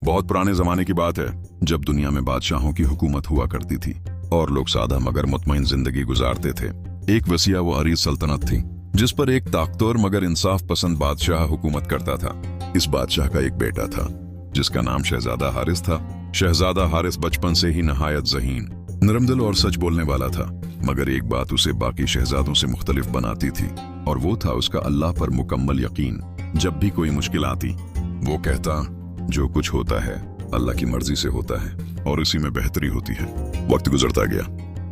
बहुत पुराने जमाने की बात है, जब दुनिया में बादशाहों की हुकूमत हुआ करती थी और लोग सादा मगर मुतमईन जिंदगी गुजारते थे। एक वसीया व अरीज सल्तनत थी जिस पर एक ताकतवर मगर इंसाफ पसंद बादशाह हुकूमत करता था। इस बादशाह का एक बेटा था जिसका नाम शहजादा हारिस था। शहजादा हारिस बचपन से ही नहायत ज़हीन, नरमदिल और सच बोलने वाला था, मगर एक बात उसे बाकी शहजादों से मुख्तलिफ बनाती थी और वो था उसका अल्लाह पर मुकम्मल यकीन। जब भी कोई मुश्किल आती वो कहता, जो कुछ होता है अल्लाह की मर्जी से होता है और इसी में बेहतरी होती है। वक्त गुजरता गया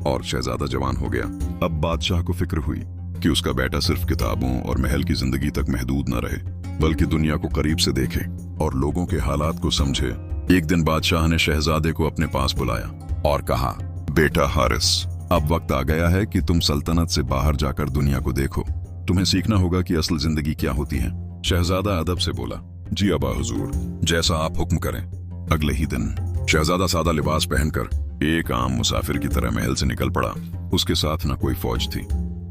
और शहजादा जवान हो गया। अब बादशाह को फिक्र हुई कि उसका बेटा सिर्फ किताबों और महल की जिंदगी तक महदूद न रहे, बल्कि दुनिया को करीब से देखे और लोगों के हालात को समझे। एक दिन बादशाह ने शहजादे को अपने पास बुलाया और कहा, बेटा हारिस, अब वक्त आ गया है कि तुम सल्तनत से बाहर जाकर दुनिया को देखो। तुम्हें सीखना होगा कि असल जिंदगी क्या होती है। शहजादा अदब से बोला, जी अबा हुजूर, जैसा आप हुक्म करें। अगले ही दिन शहजादा सादा लिबास पहनकर एक आम मुसाफिर की तरह महल से निकल पड़ा। उसके साथ ना कोई फौज थी,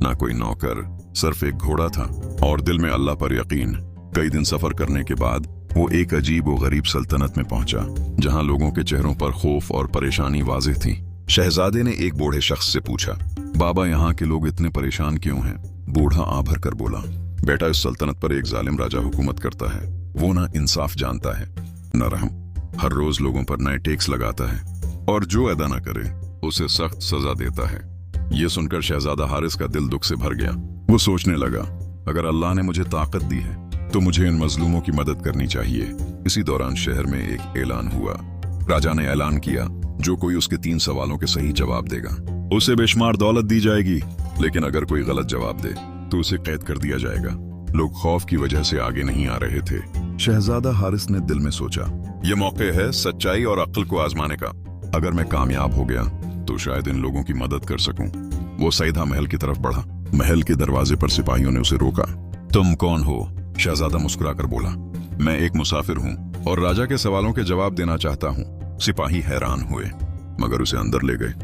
ना कोई नौकर, सिर्फ एक घोड़ा था और दिल में अल्लाह पर यकीन। कई दिन सफर करने के बाद वो एक अजीब व गरीब सल्तनत में पहुंचा जहां लोगों के चेहरों पर खौफ और परेशानी वाज़ेह थी। शहजादे ने एक बूढ़े शख्स से पूछा, बाबा, यहाँ के लोग इतने परेशान क्यों हैं? बूढ़ा आभर कर बोला, बेटा, इस सल्तनत पर एक जालिम राजा हुकूमत करता है। वो ना इंसाफ जानता है न रहम, हर रोज लोगों पर नए टैक्स लगाता है और जो अदा न करे उसे सख्त सजा देता है। ये सुनकर शहजादा हारिस का दिल दुख से भर गया। वो सोचने लगा, अगर अल्लाह ने मुझे ताकत दी है तो मुझे इन मजलूमों की मदद करनी चाहिए। इसी दौरान शहर में एक ऐलान हुआ। राजा ने ऐलान किया, जो कोई उसके 3 सवालों के सही जवाब देगा उसे बेशुमार दौलत दी जाएगी, लेकिन अगर कोई गलत जवाब दे तो उसे कैद कर दिया जाएगा। लोग खौफ की वजह से आगे नहीं आ रहे थे। शहजादा हारिस ने दिल में सोचा, ये मौके है सच्चाई और अक्ल को आजमाने का। अगर मैं कामयाब हो गया तो शायद इन लोगों की मदद कर सकूं। वो सीधा महल की तरफ बढ़ा। महल के दरवाजे पर सिपाहियों ने उसे रोका। तुम कौन हो? शहजादा मुस्कुराकर बोला, मैं एक मुसाफिर हूँ और राजा के सवालों के जवाब देना चाहता हूँ। सिपाही हैरान हुए मगर उसे अंदर ले गए।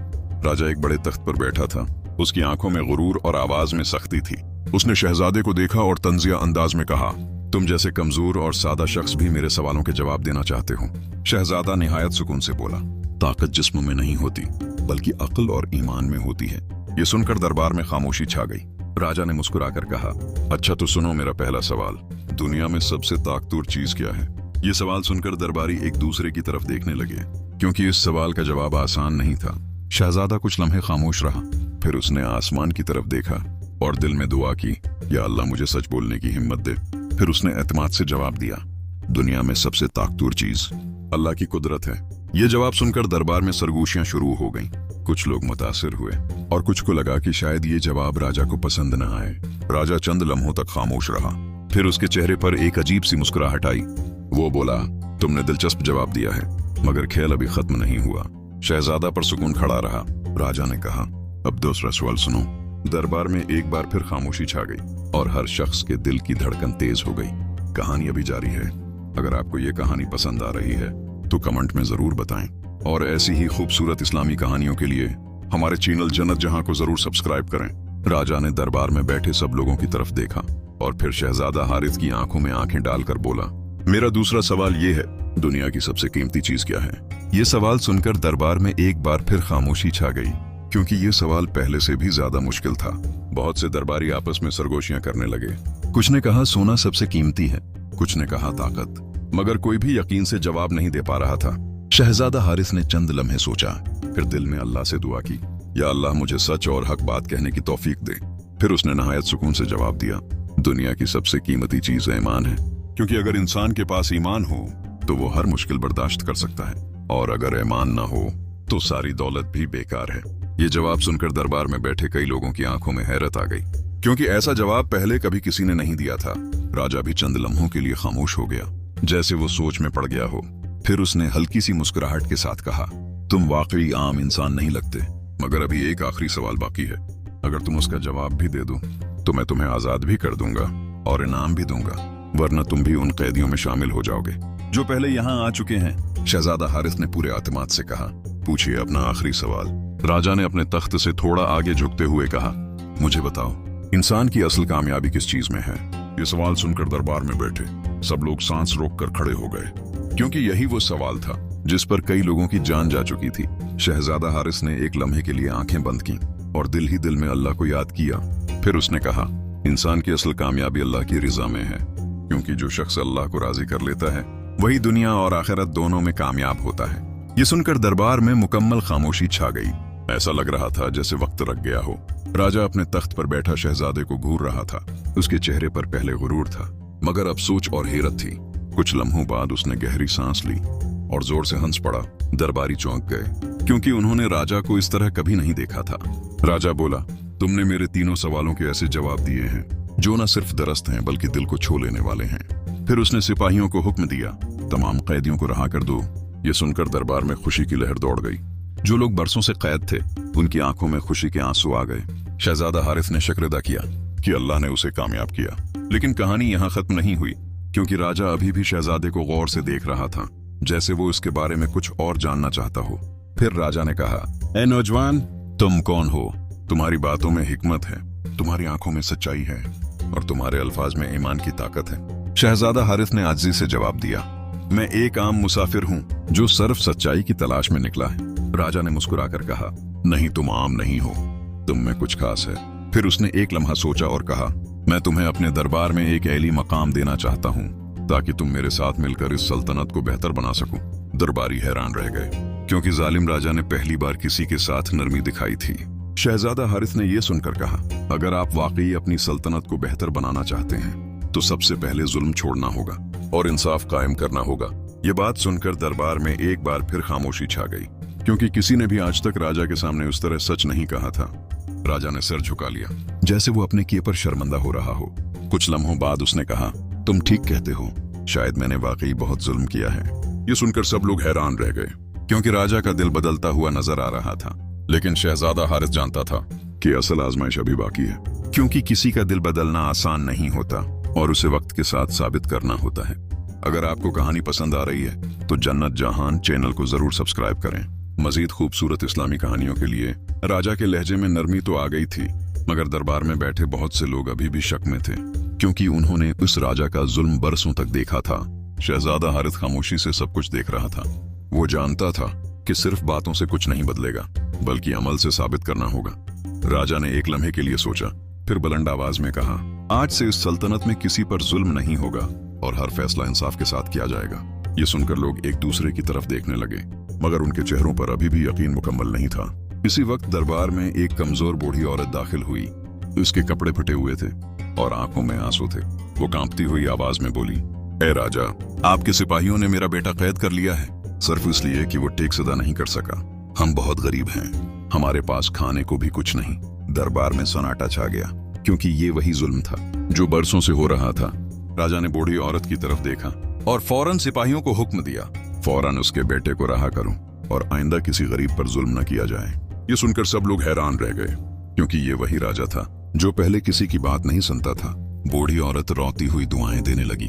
राजा एक बड़े तख्त पर बैठा था। उसकी आंखों में गुरूर और आवाज में सख्ती थी। उसने शहजादे को देखा और तंजिया अंदाज में कहा, तुम जैसे कमजोर और सादा शख्स भी मेरे सवालों के जवाब देना चाहते हो। शहजादा निहायत सुकून से बोला, ताकत जिस्म में नहीं होती बल्कि अक्ल और ईमान में होती है। ये सुनकर दरबार में खामोशी छा गई। राजा ने मुस्कुराकर कहा, अच्छा तो सुनो मेरा पहला सवाल, दुनिया में सबसे ताकतवर चीज क्या है? ये सवाल सुनकर दरबारी एक दूसरे की तरफ देखने लगे, क्योंकि इस सवाल का जवाब आसान नहीं था। शहजादा कुछ लम्हे खामोश रहा, फिर उसने आसमान की तरफ देखा और दिल में दुआ की, या अल्लाह मुझे सच बोलने की हिम्मत दे। फिर उसने एतमाद से जवाब दिया, दुनिया में सबसे ताकतवर चीज अल्लाह की कुदरत है। ये जवाब सुनकर दरबार में सरगोशियां शुरू हो गईं। कुछ लोग मुतासिर हुए और कुछ को लगा कि शायद ये जवाब राजा को पसंद न आए। राजा चंद लम्हों तक खामोश रहा, फिर उसके चेहरे पर एक अजीब सी मुस्कुराहट आई। वो बोला, तुमने दिलचस्प जवाब दिया है मगर खेल अभी खत्म नहीं हुआ। शहजादा पर सुकून खड़ा रहा। राजा ने कहा, अब दूसरा सवाल सुनो। दरबार में एक बार फिर खामोशी छा गई और हर शख्स के दिल की धड़कन तेज हो गई। कहानी अभी जारी है। अगर आपको ये कहानी पसंद आ रही है तो कमेंट में जरूर बताएं और ऐसी ही खूबसूरत इस्लामी कहानियों के लिए हमारे चैनल जन्नत जहां को जरूर सब्सक्राइब करें। राजा ने दरबार में बैठे सब लोगों की तरफ देखा और फिर शहजादा हारिस की आंखों में आंखें डालकर बोला, मेरा दूसरा सवाल ये है, दुनिया की सबसे कीमती चीज क्या है? ये सवाल सुनकर दरबार में एक बार फिर खामोशी छा गई, क्योंकि ये सवाल पहले से भी ज्यादा मुश्किल था। बहुत से दरबारी आपस में सरगोशियां करने लगे। कुछ ने कहा सोना सबसे कीमती है, कुछ ने कहा ताकत, मगर कोई भी यकीन से जवाब नहीं दे पा रहा था। शहजादा हारिस ने चंद लम्हे सोचा, फिर दिल में अल्लाह से दुआ की, या अल्लाह मुझे सच और हक बात कहने की तौफीक दे। फिर उसने नहायत सुकून से जवाब दिया, दुनिया की सबसे कीमती चीज ईमान है, क्योंकि अगर इंसान के पास ईमान हो तो वो हर मुश्किल बर्दाश्त कर सकता है, और अगर ईमान ना हो तो सारी दौलत भी बेकार है। ये जवाब सुनकर दरबार में बैठे कई लोगों की आंखों में हैरत आ गई, क्योंकि ऐसा जवाब पहले कभी किसी ने नहीं दिया था। राजा भी चंद लम्हों के लिए खामोश हो गया, जैसे वो सोच में पड़ गया हो। फिर उसने हल्की सी मुस्कुराहट के साथ कहा, तुम वाकई आम इंसान नहीं लगते, मगर अभी एक आखिरी सवाल बाकी है। अगर तुम उसका जवाब भी दे दो तो मैं तुम्हें आजाद भी कर दूंगा और इनाम भी दूंगा, वरना तुम भी उन कैदियों में शामिल हो जाओगे जो पहले यहाँ आ चुके हैं। शहजादा हारिस ने पूरे आतिमाद से कहा, पूछिए अपना आखिरी सवाल। राजा ने अपने तख्त से थोड़ा आगे झुकते हुए कहा, मुझे बताओ, इंसान की असल कामयाबी किस चीज में है? ये सवाल सुनकर दरबार में बैठे सब लोग सांस रोककर खड़े हो गए। क्योंकि यही वो सवाल था जिस पर कई लोगों की जान जा चुकी थी। शहजादा हारिस ने एक लम्हे के लिए आंखें बंद की और दिल ही दिल में अल्लाह को याद किया। फिर उसने कहा, इंसान की असल कामयाबी अल्लाह की रिजा में है, क्योंकि जो शख्स अल्लाह को राजी कर लेता है वही दुनिया और आखिरत दोनों में कामयाब होता है। ये सुनकर दरबार में मुकम्मल खामोशी छा गई। ऐसा लग रहा था जैसे वक्त रख गया हो। राजा अपने तख्त पर बैठा शहजादे को घूर रहा था। उसके चेहरे पर पहले गुरूर था, मगर अब सोच और हैरत थी। कुछ लम्हों बाद उसने गहरी सांस ली और जोर से हंस पड़ा। दरबारी चौंक गए, क्योंकि उन्होंने राजा को इस तरह कभी नहीं देखा था। राजा बोला, तुमने मेरे तीनों सवालों के ऐसे जवाब दिए हैं जो न सिर्फ दरस्त हैं बल्कि दिल को छू लेने वाले हैं। फिर उसने सिपाहियों को हुक्म दिया, तमाम कैदियों को रहा कर दो। ये सुनकर दरबार में खुशी की लहर दौड़ गई। जो लोग बरसों से कैद थे उनकी आंखों में खुशी के आंसू आ गए। शहजादा हारिस ने शुक्र अदा किया कि अल्लाह ने उसे कामयाब किया। लेकिन कहानी यहाँ खत्म नहीं हुई, क्योंकि राजा अभी भी शहजादे को गौर से देख रहा था, जैसे वो इसके बारे में कुछ और जानना चाहता हो। फिर राजा ने कहा, ए नौजवान, तुम कौन हो? तुम्हारी बातों में हिकमत है, तुम्हारी आंखों में सच्चाई है और तुम्हारे अल्फाज में ईमान की ताकत है। शहजादा हारिस ने आजिज़ी से जवाब दिया, मैं एक आम मुसाफिर हूँ जो सिर्फ सच्चाई की तलाश में निकला है। राजा ने मुस्कुराकर कहा, नहीं, तुम आम नहीं हो, तुम में कुछ खास है। फिर उसने एक लम्हा सोचा और कहा, मैं तुम्हें अपने दरबार में एक ऐली मकाम देना चाहता हूँ ताकि तुम मेरे साथ मिलकर इस सल्तनत को बेहतर बना सको। दरबारी हैरान रह गए, क्योंकि जालिम राजा ने पहली बार किसी के साथ नरमी दिखाई थी। शहजादा हारिस ने यह सुनकर कहा, अगर आप वाकई अपनी सल्तनत को बेहतर बनाना चाहते हैं तो सबसे पहले जुल्म छोड़ना होगा और इंसाफ कायम करना होगा। ये बात सुनकर दरबार में एक बार फिर खामोशी छा गई, क्योंकि किसी ने भी आज तक राजा के सामने उस तरह सच नहीं कहा था। राजा ने सिर झुका लिया, जैसे वो अपने किए पर शर्मिंदा हो रहा हो। कुछ लम्हों बाद उसने कहा, तुम ठीक कहते हो, शायद मैंने वाकई बहुत जुल्म किया है। ये सुनकर सब लोग हैरान रह गए, क्योंकि राजा का दिल बदलता हुआ नजर आ रहा था। लेकिन शहजादा हारिस जानता था कि असल आजमाइश अभी बाकी है, क्योंकि किसी का दिल बदलना आसान नहीं होता और उसे वक्त के साथ साबित करना होता है। अगर आपको कहानी पसंद आ रही है तो जन्नत जहान चैनल को जरूर सब्सक्राइब करें। मजीद खूबसूरत इस्लामी कहानियों के लिए। राजा के लहजे में नरमी तो आ गई थी, मगर दरबार में बैठे बहुत से लोग अभी भी शक में थे, क्योंकि उन्होंने उस राजा का जुल्म बरसों तक देखा था। शहजादा हारिस खामोशी से सब कुछ देख रहा था। वो जानता था कि सिर्फ बातों से कुछ नहीं बदलेगा, बल्कि अमल से साबित करना होगा। राजा ने एक लम्हे के लिए सोचा, फिर बुलंद आवाज में कहा, आज से इस सल्तनत में किसी पर जुल्म नहीं होगा और हर फैसला इंसाफ के साथ किया जाएगा। ये सुनकर लोग एक दूसरे की तरफ देखने लगे, मगर उनके चेहरों पर अभी भी यकीन मुकम्मल नहीं था। इसी वक्त दरबार में एक कमजोर बूढ़ी औरत दाखिल हुई। उसके कपड़े फटे हुए थे और आंखों में आंसू थे। वो कांपती हुई आवाज में बोली, ए राजा, आपके सिपाहियों ने मेरा बेटा कैद कर लिया है, सिर्फ इसलिए कि वो टेक सदा नहीं कर सका। हम बहुत गरीब हैं, हमारे पास खाने को भी कुछ नहीं। दरबार में सन्नाटा छा गया, क्योंकि ये वही जुल्म था जो बरसों से हो रहा था। राजा ने बूढ़ी औरत की तरफ देखा और फौरन सिपाहियों को हुक्म दिया, फौरन उसके बेटे को रहा करो और आइंदा किसी गरीब पर जुल्म न किया जाए। ये सुनकर सब लोग हैरान रह गए, क्योंकि ये वही राजा था जो पहले किसी की बात नहीं सुनता था। बूढ़ी औरत रोती हुई दुआएं देने लगी,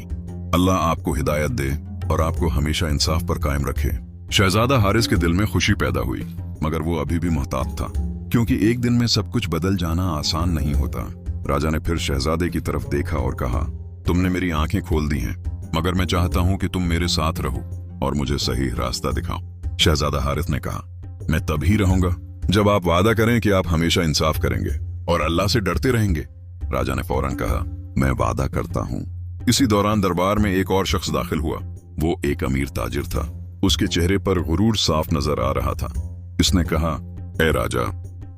अल्लाह आपको हिदायत दे और आपको हमेशा इंसाफ पर कायम रखे। शहजादा हारिस के दिल में खुशी पैदा हुई, मगर वो अभी भी मोहतात था, क्योंकि एक दिन में सब कुछ बदल जाना आसान नहीं होता। राजा ने फिर शहजादे की तरफ देखा और कहा, तुमने मेरी आंखें खोल दी हैं, मगर मैं चाहता हूं कि तुम मेरे साथ रहो और मुझे सही रास्ता दिखाओ। शहजादा हारिस ने कहा, मैं तभी रहूंगा जब आप वादा करें कि आप हमेशा इंसाफ करेंगे और अल्लाह से डरते रहेंगे। राजा ने फौरन कहा, मैं वादा करता हूं। इसी दौरान दरबार में एक और शख्स दाखिल हुआ। वो एक अमीर ताजिर था। उसके चेहरे पर गुरूर साफ नजर आ रहा था। इसने कहा, ए राजा,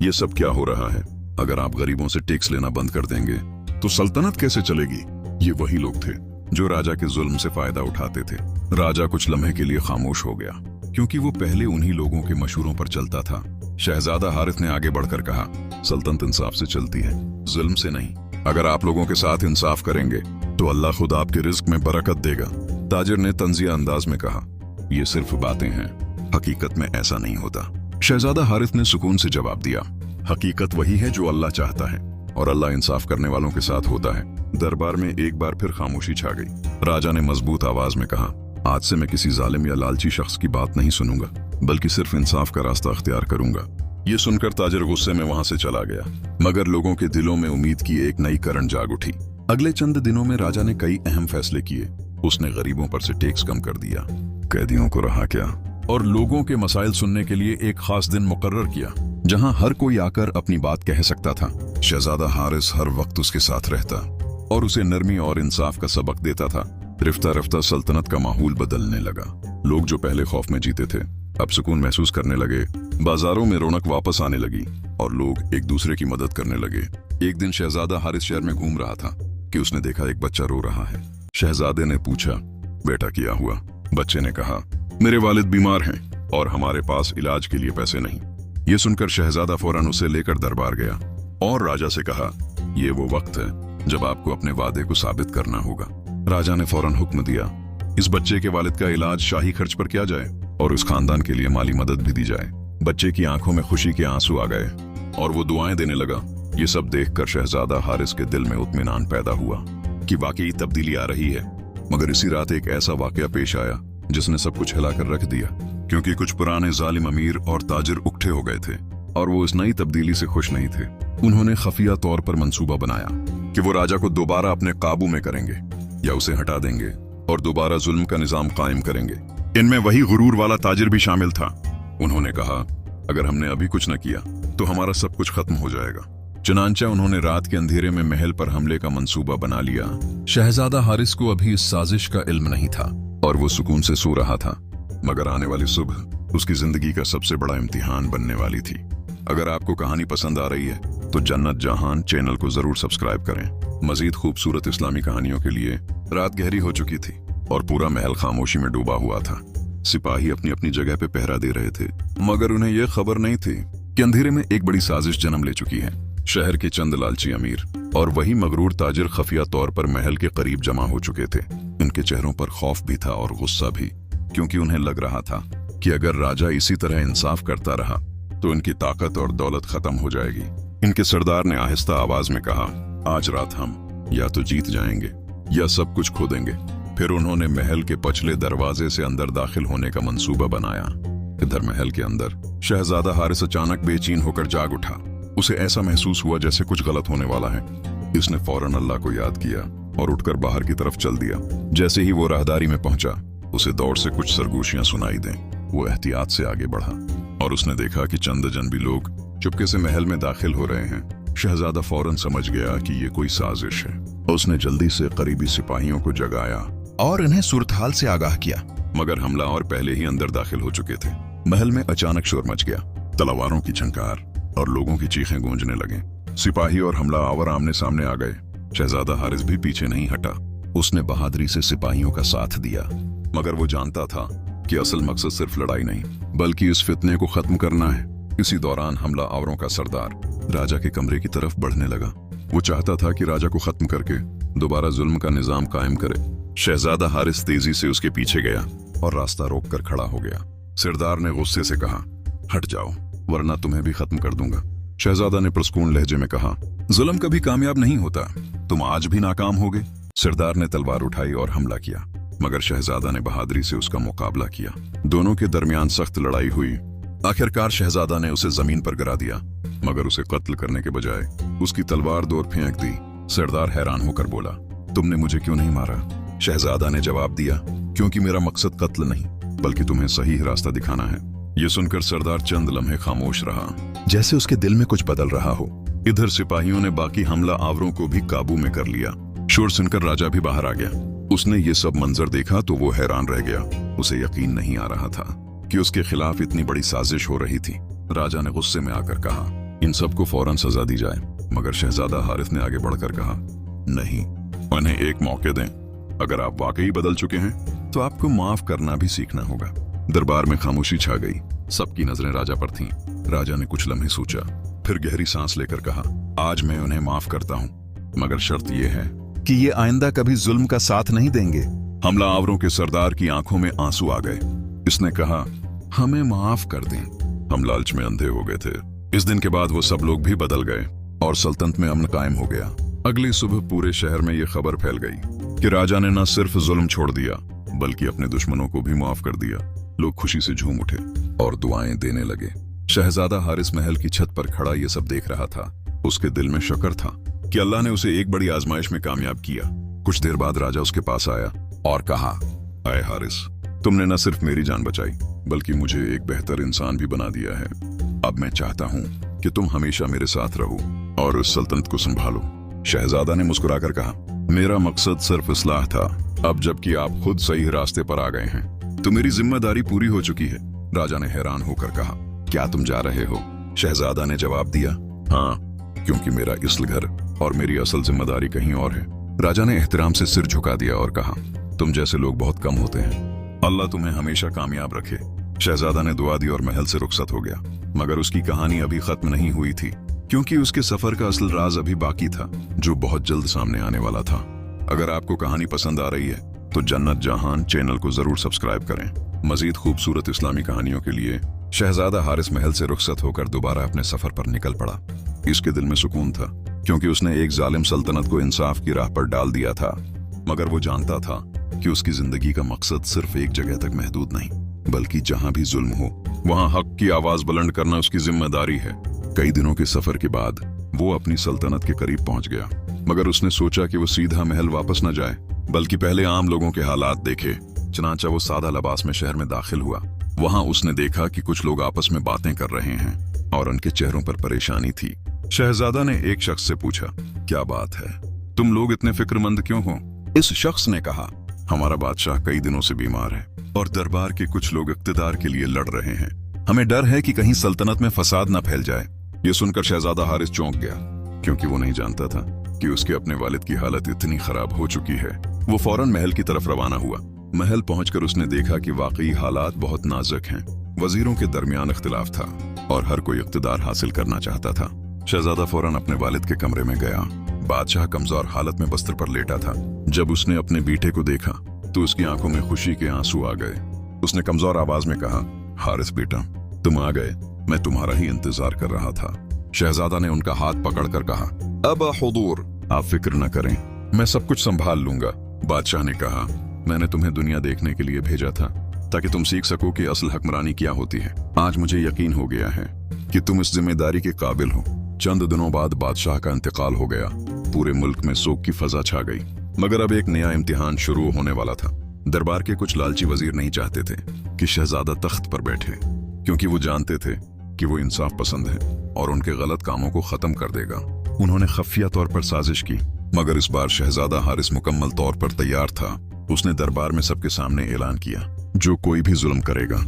ये सब क्या हो रहा है? अगर आप गरीबों से टैक्स लेना बंद कर देंगे तो सल्तनत कैसे चलेगी? ये वही लोग थे जो राजा के जुल्म से फायदा उठाते थे। राजा कुछ लम्हे के लिए खामोश हो गया, क्योंकि वो पहले उन्हीं लोगों के मशूरों पर चलता था। शहजादा हारिस ने आगे बढ़कर कहा, सल्तनत इंसाफ से चलती है, जुल्म से नहीं। अगर आप लोगों के साथ इंसाफ करेंगे तो अल्लाह खुद आपके रिज्क में बरकत देगा। ताजिर ने तंजिया अंदाज में कहा, ये सिर्फ बातें हैं, हकीकत में ऐसा नहीं होता। शहजादा हारिस ने सुकून से जवाब दिया, हकीकत वही है जो अल्लाह चाहता है और अल्लाह इंसाफ करने वालों के साथ होता है। दरबार में एक बार फिर खामोशी छा गई। राजा ने मजबूत आवाज में कहा, आज से मैं किसी जालिम या लालची शख्स की बात नहीं सुनूंगा, बल्कि सिर्फ इंसाफ का रास्ता अख्तियार करूंगा। ये सुनकर ताजिर गुस्से में वहां से चला गया, मगर लोगों के दिलों में उम्मीद की एक नई करंट जाग उठी। अगले चंद दिनों में राजा ने कई अहम फैसले किए। उसने गरीबों पर से टैक्स कम कर दिया, कैदियों को रहा क्या और लोगों के मसाइल सुनने के लिए एक खास दिन मुकर्रर किया जहां हर कोई आकर अपनी बात कह सकता था। शहजादा हारिस हर वक्त उसके साथ रहता और उसे नरमी और इंसाफ का सबक देता था। रफ्ता रफ्ता सल्तनत का माहौल बदलने लगा। लोग जो पहले खौफ में जीते थे अब सुकून महसूस करने लगे। बाजारों में रौनक वापस आने लगी और लोग एक दूसरे की मदद करने लगे। एक दिन शहजादा हारिस शहर में घूम रहा था कि उसने देखा एक बच्चा रो रहा है। शहजादे ने पूछा, बेटा क्या हुआ? बच्चे ने कहा, मेरे वालिद बीमार हैं और हमारे पास इलाज के लिए पैसे नहीं। ये सुनकर शहजादा फौरन उसे लेकर दरबार गया और राजा से कहा, ये वो वक्त है जब आपको अपने वादे को साबित करना होगा। राजा ने फौरन हुक्म दिया, इस बच्चे के वालिद का इलाज शाही खर्च पर किया जाए और उस खानदान के लिए माली मदद भी दी जाए। बच्चे की आंखों में खुशी के आंसू आ गए और वो दुआएं देने लगा। ये सब देखकर शहजादा हारिस के दिल में इत्मीनान पैदा हुआ कि वाकई तब्दीली आ रही है। मगर इसी रात एक ऐसा वाकया पेश आया जिसने सब कुछ हिलाकर रख दिया, क्योंकि कुछ पुराने जालिम अमीर और ताजिर उकट्ठे हो गए थे और वो इस नई तब्दीली से खुश नहीं थे। उन्होंने खफिया तौर पर मंसूबा बनाया कि वो राजा को दोबारा अपने काबू में करेंगे या उसे हटा देंगे और दोबारा जुल्म का निजाम कायम करेंगे। इनमें वही गुरूर वाला ताजिर भी शामिल था। उन्होंने कहा, अगर हमने अभी कुछ न किया तो हमारा सब कुछ खत्म हो जाएगा। चुनांचे उन्होंने रात के अंधेरे में महल पर हमले का मंसूबा बना लिया। शहजादा हारिस को अभी इस साजिश का इल्म नहीं था और वो सुकून से सो रहा था। मगर आने वाली सुबह उसकी जिंदगी का सबसे बड़ा इम्तिहान बनने वाली थी। अगर आपको कहानी पसंद आ रही है तो जन्नत जहान चैनल को जरूर सब्सक्राइब करें। मजीद खूबसूरत इस्लामी कहानियों के लिए। रात गहरी हो चुकी थी और पूरा महल खामोशी में डूबा हुआ था। सिपाही अपनी अपनी जगह पे पहरा दे रहे थे, मगर उन्हें यह खबर नहीं थी कि अंधेरे में एक बड़ी साजिश जन्म ले चुकी है। शहर के चंद लालची अमीर और वही मगरूर ताजिर खफिया तौर पर महल के करीब जमा हो चुके थे। इनके चेहरों पर खौफ भी था और गुस्सा भी, क्योंकि उन्हें लग रहा था कि अगर राजा इसी तरह इंसाफ करता रहा तो इनकी ताकत और दौलत खत्म हो जाएगी। इनके सरदार ने आहिस्ता आवाज में कहा, आज रात हम या तो जीत जाएंगे या सब कुछ खो देंगे। फिर उन्होंने महल के पछले दरवाजे से अंदर दाखिल होने का मंसूबा बनाया। इधर महल के अंदर शहजादा हारिस अचानक बेचैन होकर जाग उठा। उसे ऐसा महसूस हुआ जैसे कुछ गलत होने वाला है। इसने फौरन अल्लाह को याद किया और उठकर बाहर की तरफ चल दिया। जैसे ही वो राहदारी में पहुंचा, उसे दौड़ से कुछ सरगोशियां सुनाई दें। वो एहतियात से आगे बढ़ा और उसने देखा कि चंद अजनबी लोग चुपके से महल में दाखिल हो रहे हैं। शहजादा फौरन समझ गया कि ये कोई साजिश है। उसने जल्दी से करीबी सिपाहियों को जगाया और इन्हें सूरत हाल से आगाह किया, मगर हमला और पहले ही अंदर दाखिल हो चुके थे। महल में अचानक शोर मच गया। तलवारों की झंकार और लोगों की चीखें गूंजने लगे। सिपाही और हमलावर आमने सामने आ गए। शहजादा हारिस भी पीछे नहीं हटा। उसने बहादुरी से सिपाहियों का साथ दिया, मगर वो जानता था कि असल मकसद सिर्फ लड़ाई नहीं बल्कि इस फितने को खत्म करना है। इसी दौरान हमलावरों का सरदार राजा के कमरे की तरफ बढ़ने लगा। वो चाहता था कि राजा को खत्म करके दोबारा जुल्म का निजाम कायम करे। शहजादा हारिस तेजी से उसके पीछे गया और रास्ता रोककर खड़ा हो गया। सरदार ने गुस्से से कहा, हट जाओ वरना तुम्हें भी खत्म कर दूंगा। शहजादा ने पुरस्कून लहजे में कहा, जुल्म कभी कामयाब नहीं होता, तुम आज भी नाकाम होगे। सरदार ने तलवार उठाई और हमला किया, मगर शहजादा ने बहादुरी से उसका मुकाबला किया। दोनों के दरमियान सख्त लड़ाई हुई। आखिरकार शहजादा ने उसे जमीन पर गिरा दिया, मगर उसे कत्ल करने के बजाय उसकी तलवार दूर फेंक दी। सरदार हैरान होकर बोला, तुमने मुझे क्यों नहीं मारा? शहजादा ने जवाब दिया, क्योंकि मेरा मकसद कत्ल नहीं बल्कि तुम्हें सही रास्ता दिखाना है। ये सुनकर सरदार चंद लम्हे खामोश रहा, जैसे उसके दिल में कुछ बदल रहा हो। इधर सिपाहियों ने बाकी हमला आवरों को भी काबू में कर लिया। शोर सुनकर राजा भी बाहर आ गया। उसने ये सब मंजर देखा तो वो हैरान रह गया। उसे यकीन नहीं आ रहा था कि उसके खिलाफ इतनी बड़ी साजिश हो रही थी। राजा ने गुस्से में आकर कहा, इन सबको फौरन सजा दी जाए। मगर शहजादा हारिस ने आगे बढ़कर कहा, नहीं, उन्हें एक मौके दें। अगर आप वाकई बदल चुके हैं तो आपको माफ करना भी सीखना होगा। दरबार में खामोशी छा गई। सबकी नजरें राजा पर थीं। राजा ने कुछ लम्हे सोचा, फिर गहरी सांस लेकर कहा, आज मैं उन्हें माफ करता हूँ, मगर शर्त यह है कि ये आइंदा कभी जुल्म का साथ नहीं देंगे। हमला आवरों के सरदार की आंखों में आंसू आ गए। इसने कहा, हमें माफ कर दें। हम लालच में अंधे हो गए थे। इस दिन के बाद वो सब लोग भी बदल गए और सल्तनत में अमन कायम हो गया। अगली सुबह पूरे शहर में ये खबर फैल गई कि राजा ने न सिर्फ जुल्म छोड़ दिया बल्कि अपने दुश्मनों को भी माफ कर दिया। लोग खुशी से झूम उठे और दुआएं देने लगे। शहजादा हारिस महल की छत पर खड़ा ये सब देख रहा था। उसके दिल में शक्र था कि अल्लाह ने उसे एक बड़ी आजमाइश में कामयाब किया। कुछ देर बाद राजा उसके पास आया और कहा, आए हारिस, तुमने न सिर्फ मेरी जान बचाई बल्कि मुझे एक बेहतर इंसान भी बना दिया है। अब मैं चाहता हूँ कि तुम हमेशा मेरे साथ रहो और उस सल्तनत को संभालो। शहजादा ने मुस्कुराकर कहा, मेरा मकसद सिर्फ इस्लाह था। अब जबकि आप खुद सही रास्ते पर आ गए हैं तो मेरी जिम्मेदारी पूरी हो चुकी है। राजा ने हैरान होकर कहा, क्या तुम जा रहे हो? शहजादा ने जवाब दिया, हाँ, क्योंकि मेरा इस घर और मेरी असल जिम्मेदारी कहीं और है। राजा ने एहतराम से सिर झुका दिया और कहा, तुम जैसे लोग बहुत कम होते हैं। अल्लाह तुम्हें हमेशा कामयाब रखे। शहजादा ने दुआ दी और महल से रुखसत हो गया। मगर उसकी कहानी अभी खत्म नहीं हुई थी, क्योंकि उसके सफर का असल राज अभी बाकी था, जो बहुत जल्द सामने आने वाला था। अगर आपको कहानी पसंद आ रही है तो जन्नत जहान चैनल को जरूर सब्सक्राइब करें। मजीद खूबसूरत इस्लामी कहानियों के लिए शहजादा हारिस महल से रुखसत होकर दोबारा अपने सफर पर निकल पड़ा। इसके दिल में सुकून था, क्योंकि उसने एक जालिम सल्तनत को इंसाफ की राह पर डाल दिया था। मगर वो जानता था कि उसकी जिंदगी का मकसद सिर्फ एक जगह तक महदूद नहीं, बल्कि जहां भी जुल्म हो वहां हक की आवाज बुलंद करना उसकी जिम्मेदारी है। कई दिनों के सफर के बाद वो अपनी सल्तनत के करीब पहुंच गया, मगर उसने सोचा कि वो सीधा महल वापस न जाए, बल्कि पहले आम लोगों के हालात देखे। चनाचा वो सादा लिबास में शहर में दाखिल हुआ। वहां उसने देखा कि कुछ लोग आपस में बातें कर रहे हैं और उनके चेहरों पर परेशानी थी। शहजादा ने एक शख्स से पूछा, क्या बात है, तुम लोग इतने फिक्रमंद क्यों हो? इस शख्स ने कहा, हमारा बादशाह कई दिनों से बीमार है और दरबार के कुछ लोग इख्तिदार के लिए लड़ रहे हैं। हमें डर है कि कहीं सल्तनत में फसाद न फैल जाए। ये सुनकर शहजादा हारिस चौंक गया, क्योंकि वो नहीं जानता था कि उसके अपने वालिद की हालत इतनी खराब हो चुकी है। वो फौरन महल की तरफ रवाना हुआ। महल पहुंचकर उसने देखा कि वाकई हालात बहुत नाजुक हैं। वजीरों के दरमियान इख्तिलाफ था और हर कोई इख्तिदार हासिल करना चाहता था। शहजादा फौरन अपने वालिद के कमरे में गया। बादशाह कमजोर हालत में बस्तर पर लेटा था। जब उसने अपने बेटे को देखा तो उसकी आंखों में खुशी के आंसू आ गए। उसने कमजोर आवाज में कहा, हारिस बेटा, तुम आ गए, मैं तुम्हारा ही इंतजार कर रहा था। शहजादा ने उनका हाथ पकड़कर कहा, अब हुजूर, आप फिक्र न करें, मैं सब कुछ संभाल लूंगा। बादशाह ने कहा, मैंने तुम्हें दुनिया देखने के लिए भेजा था ताकि तुम सीख सको कि असल हुक्मरानी क्या होती है। आज मुझे यकीन हो गया है कि तुम इस जिम्मेदारी के काबिल हो। चंद दिनों बाद बादशाह का इंतकाल हो गया। पूरे मुल्क में शोक की फजा छा गई। मगर अब एक नया इम्तिहान शुरू होने वाला था। दरबार के कुछ लालची वजीर नहीं चाहते थे कि शहजादा तख्त पर बैठे, क्योंकि वो जानते थे कि वो इंसाफ पसंद है और उनके गलत कामों को खत्म कर देगा। उन्होंने खुफिया तौर पर साजिश की, मगर इस बार शहजादा हारिस मुकम्मल तौर पर तैयार था। उसने दरबार में सबके सामने ऐलान किया, जो कोई भी जुल्म करेगा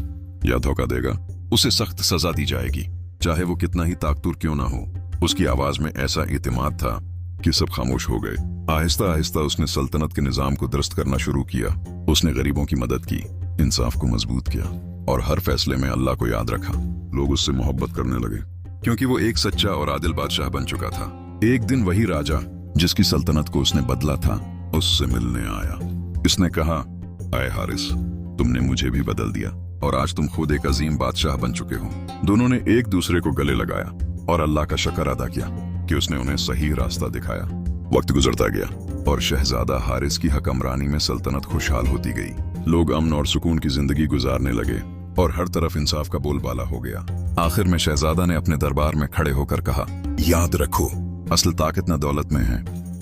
या धोखा देगा उसे सख्त सजा दी जाएगी, चाहे वो कितना ही ताकतूर क्यों ना हो। उसकी आवाज में ऐसा इत्मीनान था कि सब खामोश हो गए। आहिस्ता आहिस्ता उसने सल्तनत के निजाम को दुरुस्त करना शुरू किया। उसने गरीबों की मदद की, इंसाफ को मजबूत किया और हर फैसले में अल्लाह को याद रखा। लोग उससे मोहब्बत करने लगे, क्योंकि वो एक सच्चा और आदिल बादशाह बन चुका था। एक दिन वही राजा जिसकी सल्तनत को उसने बदला था उससे मिलने आया। इसने कहा, आए हारिस, तुमने मुझे भी बदल दिया और आज तुम खुद एक अजीम बादशाह बन चुके हो। दोनों ने एक दूसरे को गले लगाया और अल्लाह का शुक्र अदा किया कि उसने उन्हें सही रास्ता दिखाया। वक्त गुजरता गया और शहजादा हारिस की हुक्मरानी में सल्तनत खुशहाल होती गई। लोग अमन और सुकून की जिंदगी गुजारने लगे और हर तरफ इंसाफ का बोलबाला हो गया। आखिर में शहजादा ने अपने दरबार में खड़े होकर कहा, याद रखो, असल ताकत न दौलत में है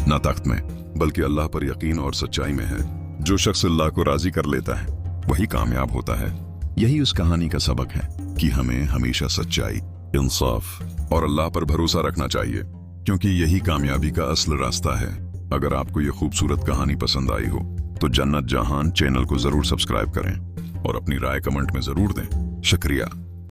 न तख्त में, बल्कि अल्लाह पर यकीन और सच्चाई में है। जो शख्स अल्लाह को राजी कर लेता है वही कामयाब होता है। यही उस कहानी का सबक है कि हमें हमेशा सच्चाई, इंसाफ और अल्लाह पर भरोसा रखना चाहिए, क्योंकि यही कामयाबी का असल रास्ता है। अगर आपको ये खूबसूरत कहानी पसंद आई हो तो जन्नत जहान चैनल को जरूर सब्सक्राइब करें और अपनी राय कमेंट में जरूर दें। शुक्रिया।